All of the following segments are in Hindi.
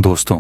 दोस्तों,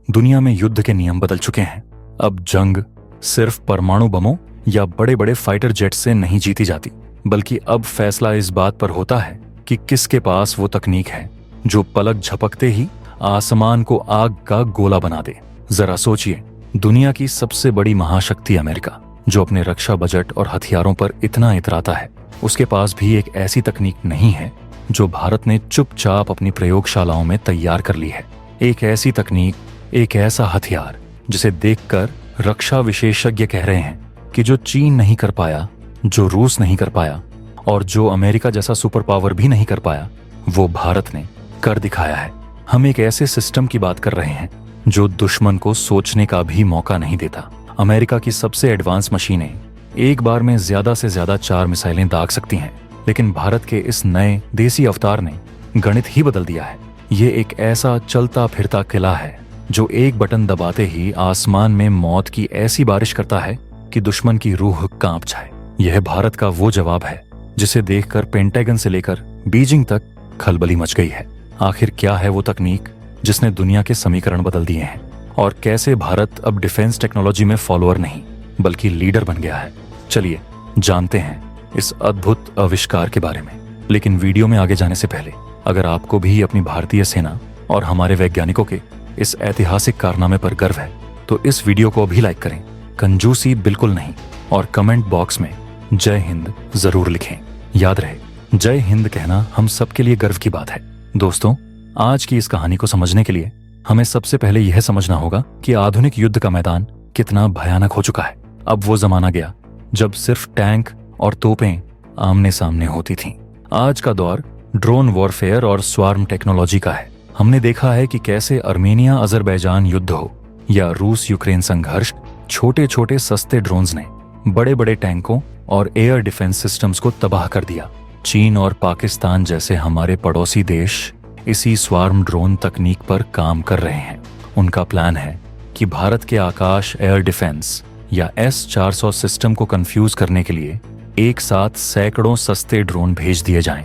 दुनिया में युद्ध के नियम बदल चुके हैं। अब जंग सिर्फ परमाणु बमों या बड़े बड़े फाइटर जेट से नहीं जीती जाती, बल्कि अब फैसला इस बात पर होता है कि किसके पास वो तकनीक है जो पलक झपकते ही आसमान को आग का गोला बना दे। जरा सोचिए, दुनिया की सबसे बड़ी महाशक्ति अमेरिका, जो अपने रक्षा बजट और हथियारों पर इतना इतराता है, उसके पास भी एक ऐसी तकनीक नहीं है जो भारत ने चुपचाप अपनी प्रयोगशालाओं में तैयार कर ली है। एक ऐसी तकनीक, एक ऐसा हथियार जिसे देखकर रक्षा विशेषज्ञ कह रहे हैं कि जो चीन नहीं कर पाया, जो रूस नहीं कर पाया और जो अमेरिका जैसा सुपर पावर भी नहीं कर पाया, वो भारत ने कर दिखाया है। हम एक ऐसे सिस्टम की बात कर रहे हैं जो दुश्मन को सोचने का भी मौका नहीं देता। अमेरिका की सबसे एडवांस मशीनें एक बार में ज्यादा से ज्यादा 4 मिसाइलें दाग सकती हैं, लेकिन भारत के इस नए देसी अवतार ने गणित ही बदल दिया है। ये एक ऐसा चलता फिरता किला है जो एक बटन दबाते ही आसमान में मौत की ऐसी बारिश करता है कि दुश्मन की रूह कांप जाए। यह भारत का वो जवाब है जिसे देखकर पेंटागन से लेकर बीजिंग तक खलबली मच गई है। आखिर क्या है वो तकनीक जिसने दुनिया के समीकरण बदल दिए हैं, और कैसे भारत अब डिफेंस टेक्नोलॉजी में फॉलोअर नहीं बल्कि लीडर बन गया है? चलिए जानते हैं इस अद्भुत आविष्कार के बारे में। लेकिन वीडियो में आगे जाने से पहले, अगर आपको भी अपनी भारतीय सेना और हमारे वैज्ञानिकों के इस ऐतिहासिक कारनामे पर गर्व है तो इस वीडियो को भी लाइक करें, कंजूसी बिल्कुल नहीं, और कमेंट बॉक्स में जय हिंद जरूर लिखें। याद रहे, जय हिंद कहना हम सबके लिए गर्व की बात है। दोस्तों, आज की इस कहानी को समझने के लिए हमें सबसे पहले यह समझना होगा कि आधुनिक युद्ध का मैदान कितना भयानक हो चुका है। अब वो जमाना गया जब सिर्फ टैंक और तोपें आमने सामने होती थीं। आज का दौर ड्रोन वॉरफेयर और स्वार्म टेक्नोलॉजी का है। हमने देखा है कि कैसे अर्मेनिया अजरबैजान युद्ध हो या रूस यूक्रेन संघर्ष, छोटे छोटे सस्ते ड्रोन्स ने बड़े बड़े टैंकों और एयर डिफेंस सिस्टम्स को तबाह कर दिया। चीन और पाकिस्तान जैसे हमारे पड़ोसी देश इसी स्वार्म ड्रोन तकनीक पर काम कर रहे हैं। उनका प्लान है कि भारत के आकाश एयर डिफेंस या S-400 सिस्टम को कंफ्यूज करने के लिए एक साथ सैकड़ों सस्ते ड्रोन भेज दिए जाएं।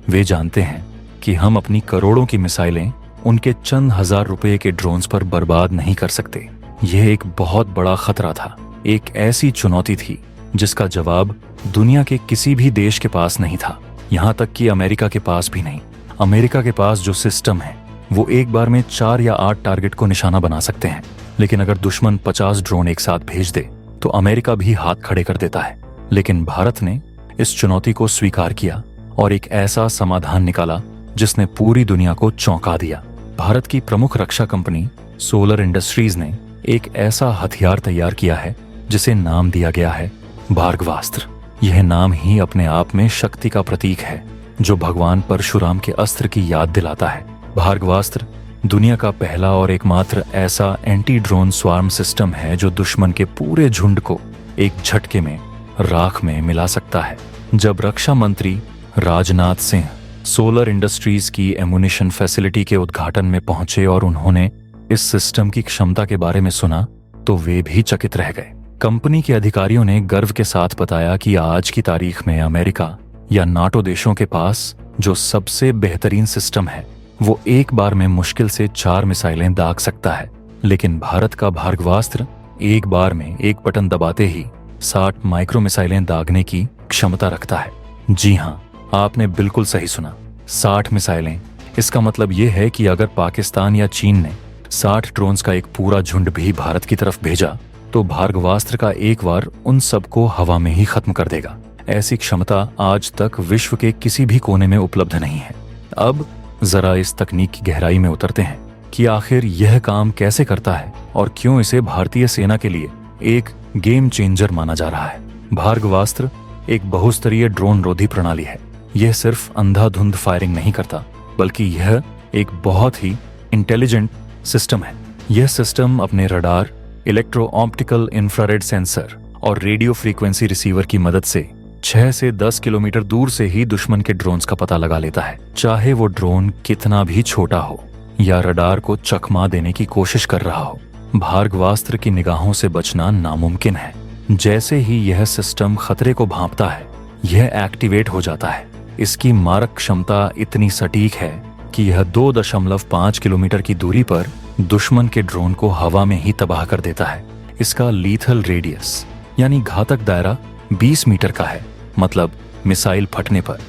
वे जानते हैं कि हम अपनी करोड़ों की मिसाइलें उनके चंद हजार रुपए के ड्रोन्स पर बर्बाद नहीं कर सकते। यह एक बहुत बड़ा खतरा था, एक ऐसी चुनौती थी जिसका जवाब दुनिया के किसी भी देश के पास नहीं था, यहाँ तक कि अमेरिका के पास भी नहीं। अमेरिका के पास जो सिस्टम है वो एक बार में 4 या 8 टारगेट को निशाना बना सकते हैं, लेकिन अगर दुश्मन 50 ड्रोन एक साथ भेज दे तो अमेरिका भी हाथ खड़े कर देता है। लेकिन भारत ने इस चुनौती को स्वीकार किया और एक ऐसा समाधान निकाला जिसने पूरी दुनिया को चौंका दिया। भारत की प्रमुख रक्षा कंपनी सोलर इंडस्ट्रीज ने एक ऐसा हथियार तैयार किया है जिसे नाम दिया गया है भार्गवास्त्र। यह नाम ही अपने आप में शक्ति का प्रतीक है, जो भगवान परशुराम के अस्त्र की याद दिलाता है। भार्गवास्त्र दुनिया का पहला और एकमात्र ऐसा एंटी ड्रोन स्वार्म सिस्टम है जो दुश्मन के पूरे झुंड को एक झटके में राख में मिला सकता है। जब रक्षा मंत्री राजनाथ सिंह सोलर इंडस्ट्रीज की एमुनिशन फैसिलिटी के उद्घाटन में पहुंचे और उन्होंने इस सिस्टम की क्षमता के बारे में सुना तो वे भी चकित रह गए। कंपनी के अधिकारियों ने गर्व के साथ बताया कि आज की तारीख में अमेरिका या नाटो देशों के पास जो सबसे बेहतरीन सिस्टम है वो एक बार में मुश्किल से 4 मिसाइलें दाग सकता है, लेकिन भारत का भार्गवास्त्र एक बार में एक बटन दबाते ही 60 माइक्रो मिसाइलें दागने की क्षमता रखता है। जी हाँ, आपने बिल्कुल सही सुना, 60 मिसाइलें। इसका मतलब ये है कि अगर पाकिस्तान या चीन ने 60 ड्रोन्स का एक पूरा झुंड भी भारत की तरफ भेजा तो भार्गवास्त्र का एक बार उन सबको हवा में ही खत्म कर देगा। ऐसी क्षमता आज तक विश्व के किसी भी कोने में उपलब्ध नहीं है। अब जरा इस तकनीक की गहराई में उतरते हैं कि आखिर यह काम कैसे करता है और क्यों इसे भारतीय सेना के लिए एक गेम चेंजर माना जा रहा है। भार्गवास्त्र एक बहुस्तरीय ड्रोन रोधी प्रणाली है। यह सिर्फ अंधाधुंध फायरिंग नहीं करता, बल्कि यह एक बहुत ही इंटेलिजेंट सिस्टम है। यह सिस्टम अपने radar, electro optical infrared sensor और रेडियो फ्रीक्वेंसी रिसीवर की मदद से 6 से 10 किलोमीटर दूर से ही दुश्मन के ड्रोन्स का पता लगा लेता है, चाहे वो ड्रोन कितना भी छोटा हो या रडार को चकमा देने की कोशिश कर रहा हो। भार्गवास्त्र की निगाहों से बचना नामुमकिन है। जैसे ही यह सिस्टम खतरे को भांपता है, यह एक्टिवेट हो जाता है। इसकी मारक क्षमता इतनी सटीक है कि यह 2.5 किलोमीटर की दूरी पर दुश्मन के ड्रोन को हवा में ही तबाह कर देता है। इसका लीथल रेडियस यानी घातक दायरा 20 मीटर का है। मतलब मिसाइल फटने पर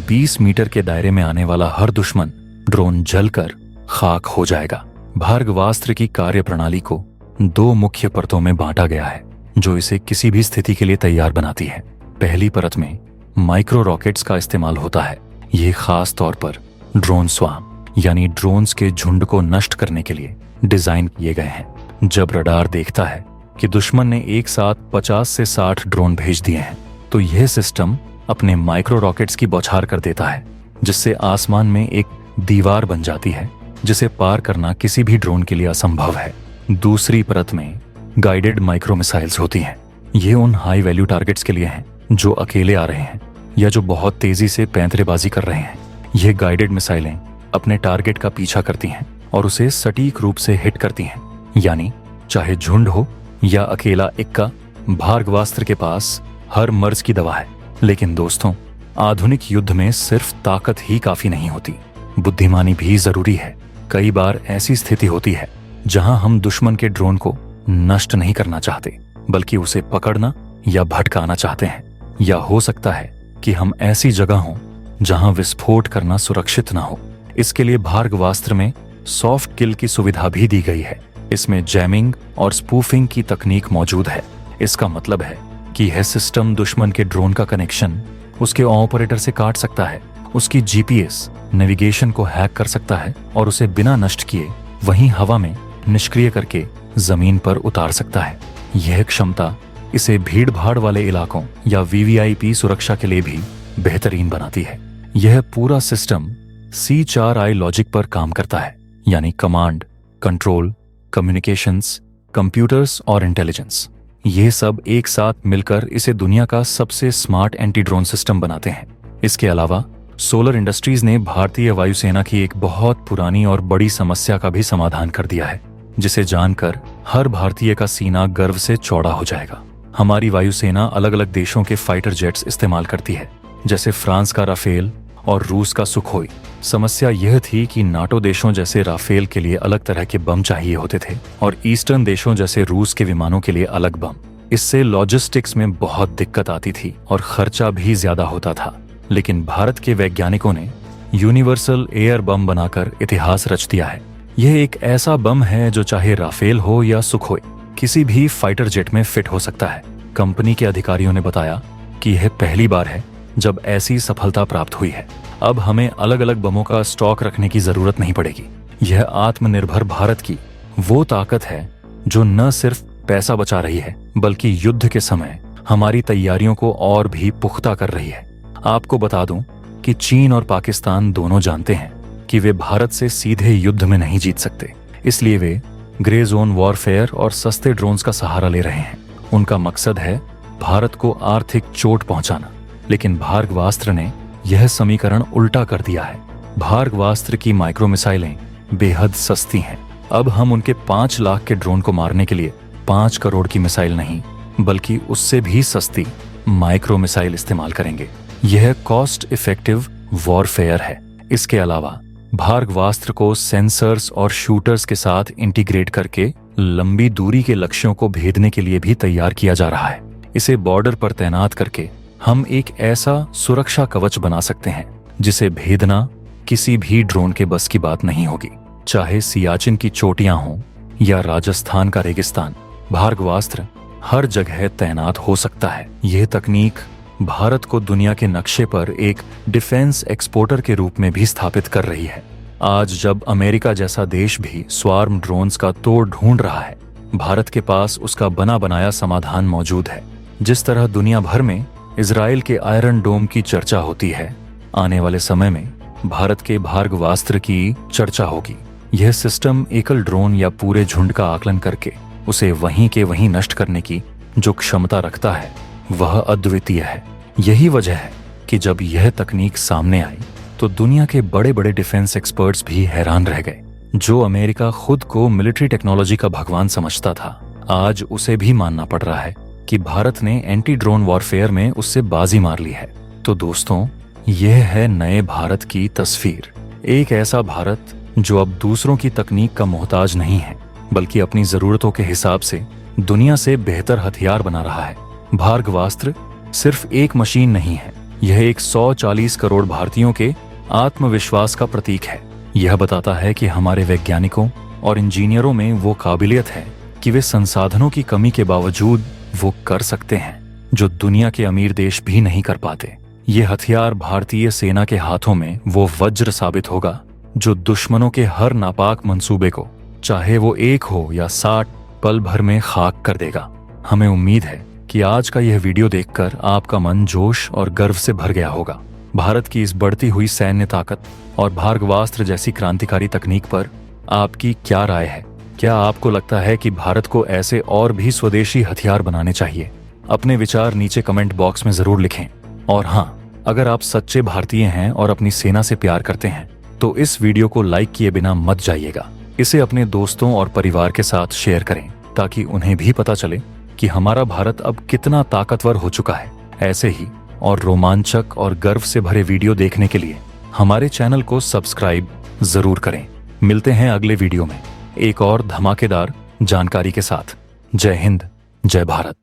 20 मीटर के दायरे में आने वाला हर दुश्मन ड्रोन जलकर खाक हो जाएगा। भार्गवास्त्र की कार्यप्रणाली को 2 मुख्य परतों में बांटा गया है जो इसे किसी भी स्थिति के लिए तैयार बनाती है। पहली परत में माइक्रो रॉकेट्स का इस्तेमाल होता है। ये खास तौर पर ड्रोन स्वाम यानी ड्रोन्स के झुंड को नष्ट करने के लिए डिजाइन किए गए हैं। जब रडार देखता है कि दुश्मन ने एक साथ 50 से 60 ड्रोन भेज दिए हैं तो यह सिस्टम अपने माइक्रो रॉकेट्स की बौछार कर देता है, जिससे आसमान में एक दीवार बन जाती है जिसे पार करना किसी भी ड्रोन के लिए असंभव है। दूसरी परत में गाइडेड माइक्रो मिसाइल्स होती हैं। ये उन हाई वैल्यू टारगेट्स के लिए हैं जो अकेले आ रहे हैं या जो बहुत तेजी से पैंतरेबाजी कर रहे हैं। यह गाइडेड मिसाइलें अपने टारगेट का पीछा करती हैं और उसे सटीक रूप से हिट करती हैं, यानी चाहे झुंड हो या अकेला इक्का, भार्गवास्त्र के पास हर मर्ज की दवा है। लेकिन दोस्तों, आधुनिक युद्ध में सिर्फ ताकत ही काफी नहीं होती, बुद्धिमानी भी जरूरी है। कई बार ऐसी स्थिति होती है जहां हम दुश्मन के ड्रोन को नष्ट नहीं करना चाहते, बल्कि उसे पकड़ना या भटकाना चाहते हैं। या हो सकता है कि हम ऐसी जगह हों जहां विस्फोट करना सुरक्षित ना हो। इसके लिए भार्गवास्त्र में सॉफ्ट किल की सुविधा भी दी गई है। इसमें जैमिंग और स्पूफिंग की तकनीक मौजूद है। इसका मतलब है कि यह सिस्टम दुश्मन के ड्रोन का कनेक्शन उसके ऑपरेटर से काट सकता है, उसकी जीपीएस नेविगेशन को हैक कर सकता है और उसे बिना नष्ट किए वहीं हवा में निष्क्रिय करके जमीन पर उतार सकता है। यह क्षमता इसे भीड़ भाड़ वाले इलाकों या वीवीआईपी सुरक्षा के लिए भी बेहतरीन बनाती है। यह पूरा सिस्टम C4I लॉजिक पर काम करता है, यानी कमांड, कंट्रोल, कम्युनिकेशंस, कंप्यूटर्स और इंटेलिजेंस। ये सब एक साथ मिलकर इसे दुनिया का सबसे स्मार्ट एंटी ड्रोन सिस्टम बनाते हैं। इसके अलावा सोलर इंडस्ट्रीज ने भारतीय वायुसेना की एक बहुत पुरानी और बड़ी समस्या का भी समाधान कर दिया है, जिसे जानकर हर भारतीय का सीना गर्व से चौड़ा हो जाएगा। हमारी वायुसेना अलग अलग देशों के फाइटर जेट्स इस्तेमाल करती है, जैसे फ्रांस का राफेल और रूस का सुखोई। समस्या यह थी कि नाटो देशों जैसे राफेल के लिए अलग तरह के बम चाहिए होते थे और ईस्टर्न देशों जैसे रूस के विमानों के लिए अलग बम। इससे लॉजिस्टिक्स में बहुत दिक्कत आती थी और खर्चा भी ज्यादा होता था। लेकिन भारत के वैज्ञानिकों ने यूनिवर्सल एयर बम बनाकर इतिहास रच दिया है। यह एक ऐसा बम है जो चाहे राफेल हो या सुखोई, किसी भी फाइटर जेट में फिट हो सकता है। कंपनी के अधिकारियों ने बताया कि यह पहली बार है जब ऐसी सफलता प्राप्त हुई है। अब हमें अलग अलग बमों का स्टॉक रखने की जरूरत नहीं पड़ेगी। यह आत्मनिर्भर भारत की वो ताकत है जो न सिर्फ पैसा बचा रही है, बल्कि युद्ध के समय हमारी तैयारियों को और भी पुख्ता कर रही है। आपको बता दूं कि चीन और पाकिस्तान दोनों जानते हैं कि वे भारत से सीधे युद्ध में नहीं जीत सकते, इसलिए वे ग्रे जोन वॉरफेयर और सस्ते ड्रोन्स का सहारा ले रहे हैं। उनका मकसद है भारत को आर्थिक चोट पहुंचाना। लेकिन भार्गवास्त्र ने यह समीकरण उल्टा कर दिया है। भार्गवास्त्र की माइक्रो मिसाइलें बेहद सस्ती हैं। अब हम उनके 5 लाख के ड्रोन को मारने के लिए 5 करोड़ की मिसाइल नहीं, बल्कि उससे भी सस्ती माइक्रो मिसाइल इस्तेमाल करेंगे। यह कॉस्ट इफेक्टिव वॉरफेयर है। इसके अलावा भार्गवास्त्र को सेंसर्स और शूटर्स के साथ इंटीग्रेट करके लंबी दूरी के लक्ष्यों को भेदने के लिए भी तैयार किया जा रहा है। इसे बॉर्डर पर तैनात करके हम एक ऐसा सुरक्षा कवच बना सकते हैं जिसे भेदना किसी भी ड्रोन के बस की बात नहीं होगी। चाहे सियाचिन की चोटियां हों या राजस्थान का रेगिस्तान, भार्गवास्त्र हर जगह तैनात हो सकता है। यह तकनीक भारत को दुनिया के नक्शे पर एक डिफेंस एक्सपोर्टर के रूप में भी स्थापित कर रही है। आज जब अमेरिका जैसा देश भी स्वार्म ड्रोन्स का तोड़ ढूंढ रहा है, भारत के पास उसका बना बनाया समाधान मौजूद है। जिस तरह दुनिया भर में इजराइल के आयरन डोम की चर्चा होती है, आने वाले समय में भारत के भार्गवास्त्र की चर्चा होगी। यह सिस्टम एकल ड्रोन या पूरे झुंड का आकलन करके उसे वहीं के वहीं नष्ट करने की जो क्षमता रखता है वह अद्वितीय है। यही वजह है कि जब यह तकनीक सामने आई तो दुनिया के बड़े बड़े डिफेंस एक्सपर्ट्स भी हैरान रह गए। जो अमेरिका खुद को मिलिट्री टेक्नोलॉजी का भगवान समझता था, आज उसे भी मानना पड़ रहा है कि भारत ने एंटी ड्रोन वॉरफेयर में उससे बाजी मार ली है। तो दोस्तों, यह है नए भारत की तस्वीर। एक ऐसा भारत जो अब दूसरों की तकनीक का मोहताज नहीं है, बल्कि अपनी जरूरतों के हिसाब से दुनिया से बेहतर हथियार बना रहा है। भार्गवास्त्र सिर्फ एक मशीन नहीं है, यह एक 140 करोड़ भारतीयों के आत्मविश्वास का प्रतीक है। यह बताता है कि हमारे वैज्ञानिकों और इंजीनियरों में वो काबिलियत है कि वे संसाधनों की कमी के बावजूद वो कर सकते हैं जो दुनिया के अमीर देश भी नहीं कर पाते। ये हथियार भारतीय सेना के हाथों में वो वज्र साबित होगा जो दुश्मनों के हर नापाक मंसूबे को, चाहे वो 1 हो या 60, पल भर में खाक कर देगा। हमें उम्मीद है कि आज का यह वीडियो देखकर आपका मन जोश और गर्व से भर गया होगा। भारत की इस बढ़ती हुई सैन्य ताकत और भार्गवास्त्र जैसी क्रांतिकारी तकनीक पर आपकी क्या राय है? क्या आपको लगता है कि भारत को ऐसे और भी स्वदेशी हथियार बनाने चाहिए? अपने विचार नीचे कमेंट बॉक्स में जरूर लिखें। और हाँ, अगर आप सच्चे भारतीय हैं और अपनी सेना से प्यार करते हैं तो इस वीडियो को लाइक किए बिना मत जाइएगा। इसे अपने दोस्तों और परिवार के साथ शेयर करें ताकि उन्हें भी पता चले कि हमारा भारत अब कितना ताकतवर हो चुका है। ऐसे ही और रोमांचक और गर्व से भरे वीडियो देखने के लिए हमारे चैनल को सब्सक्राइब जरूर करें। मिलते हैं अगले वीडियो में एक और धमाकेदार जानकारी के साथ। जय हिंद, जय भारत।